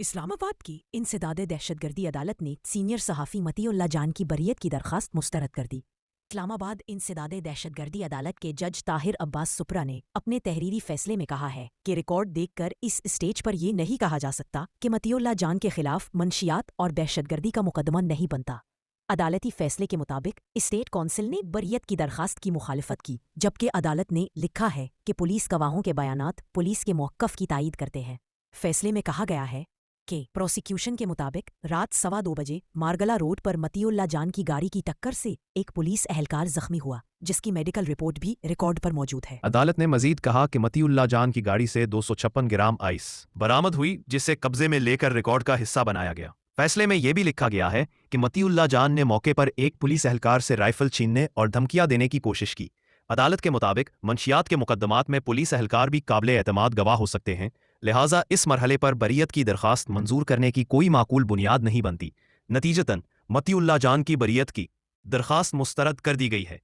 इस्लामाबाद की इंसदादे दहशतगर्दी अदालत ने सीनियर सहाफ़ी मतीउल्लाह जान की बरियत की दरखास्त मुस्तरद कर दी। इस्लामाबाद इंसदादे दहशतगर्दी अदालत के जज ताहिर अब्बास सुपरा ने अपने तहरीरी फैसले में कहा है कि रिकॉर्ड देखकर इस स्टेज पर यह नहीं कहा जा सकता कि मतीउल्लाह जान के खिलाफ मंशियात और दहशतगर्दी का मुकदमा नहीं बनता। अदालती फैसले के मुताबिक स्टेट कौंसिल ने बरियत की दरखास्त की मुखालफत की, जबकि अदालत ने लिखा है कि पुलिस गवाहों के बयानात पुलिस के मौक़िफ़ की तायीद करते हैं। फैसले में कहा गया है कि प्रोसिक्यूशन के मुताबिक रात 2:15 बजे मारगला रोड पर मतीउल्लाह जान की गाड़ी की टक्कर से एक पुलिस एहलकार जख्मी हुआ, जिसकी मेडिकल रिपोर्ट भी रिकॉर्ड पर मौजूद है। अदालत ने मजीद कहा कि मतीउल्लाह जान की गाड़ी से 256 ग्राम आइस बरामद हुई, जिसे कब्जे में लेकर रिकॉर्ड का हिस्सा बनाया गया। फैसले में यह भी लिखा गया है कि मतीउल्लाह जान ने मौके पर एक पुलिस एहलकार से राइफल छीनने और धमकियां देने की कोशिश की। अदालत के मुताबिक मंशियात के मुकदमात में पुलिस एहलकार भी काबिल एतमाद गवाह हो सकते हैं, लिहाजा इस मरहले पर बरियत की दरखास्त मंजूर करने की कोई माकूल बुनियाद नहीं बनती। नतीजतन मतीउल्लाह जान की बरियत की दरखास्त मुस्तरद कर दी गई है।